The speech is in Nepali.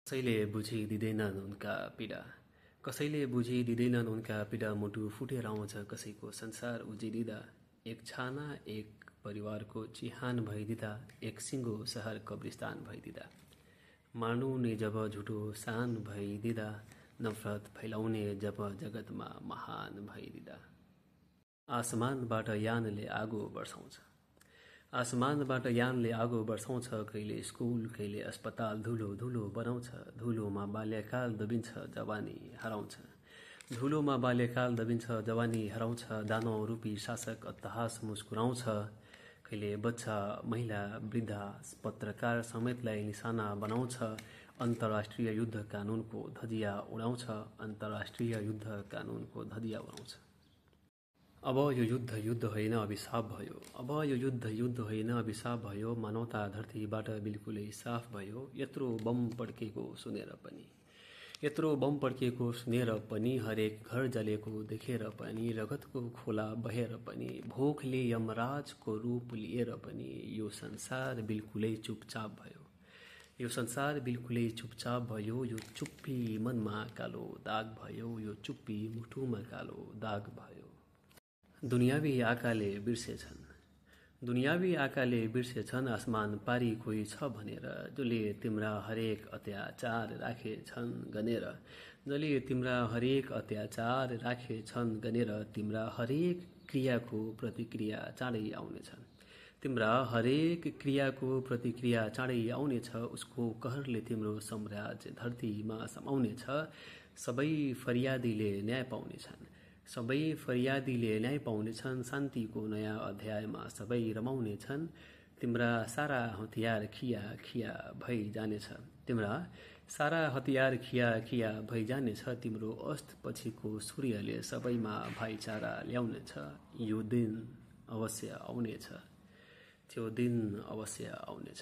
कसैले बुझिदिँदैनन् उनका पीडा, कसैले बुझिदिँदैनन् उनका पीडा। मुटु फुटेर आउँछ कसैको संसार उजिदिँदा, एक छाना एक परिवारको चिहान भइदिँदा, एक सिङ्गो सहर कब्रिस्तान भइदिँदा, मार्नु नै जब झुटो सान भइदिँदा, नफरत फैलाउने जब जगतमा महान भइदिँदा। आसमानबाट यानले आगो बर्साउँछ, आसमानबाट यानले आगो बर्साउँछ, कहिले स्कुल कहिले अस्पताल धुलो धुलो बनाउँछ। धुलोमा बाल्यकाल दबिन्छ जवानी हराउँछ, धुलोमा बाल्यकाल दबिन्छ जवानी हराउँछ। दानव रूपी शासक अट्टहास मुस्कुराउँछ, कहिले बच्चा महिला वृद्धा पत्रकार समेतलाई निशाना बनाउँछ। अन्तर्राष्ट्रिय युद्ध कानुनको धजिया उडाउँछ, अन्तर्राष्ट्रिय युद्ध कानुनको धजिया उडाउँछ। अब यो युद्ध होइन अभिशाप भयो, अब यो युद्ध होइन अभिशाप भयो। मानवता धरतीबाट बिल्कुलै साफ भयो। यत्रो बम पड्केको सुनेर पनि, यत्रो बम पड्केको सुनेर पनि, हरेक घर जलेको देखेर पनि, रगतको खोला बहेर पनि, भोकले यमराजको रूप लिएर पनि, यो संसार बिल्कुलै चुपचाप भयो, यो संसार बिल्कुलै चुपचाप भयो। यो चुप्पी मनमा कालो दाग भयो, यो चुप्पी मुटुमा कालो दाग भयो। दुनियावी आकाले बिर्सेछन्, दुनियावी आकाले बिर्सेछन्, आसमान पारी कोही छ भनेर, जसले तिम्रा हरेक अत्याचार राखेछन् गनेर, जसले तिम्रा हरेक अत्याचार राखेछन् गनेर। तिम्रा हरेक क्रियाको प्रतिक्रिया चाँडै आउनेछन्, तिम्रा हरेक क्रियाको प्रतिक्रिया चाँडै आउनेछ। उसको कहरले तिम्रो साम्राज्य धरतीमा समाउनेछ। सबै फरियादीले न्याय पाउनेछन्, सबै फरियादीले न्याय पाउनेछन्। शान्तिको नयाँ अध्यायमा सबै रमाउनेछन्। तिम्रा सारा हतियार खिया खिया भइ जानेछ, तिम्रा सारा हतियार खिया खिया भइ जानेछ। तिम्रो अस्त पछिको सूर्यले सबैमा भाइचारा ल्याउनेछ। यो दिन अवश्य आउनेछ, त्यो दिन अवश्य आउनेछ।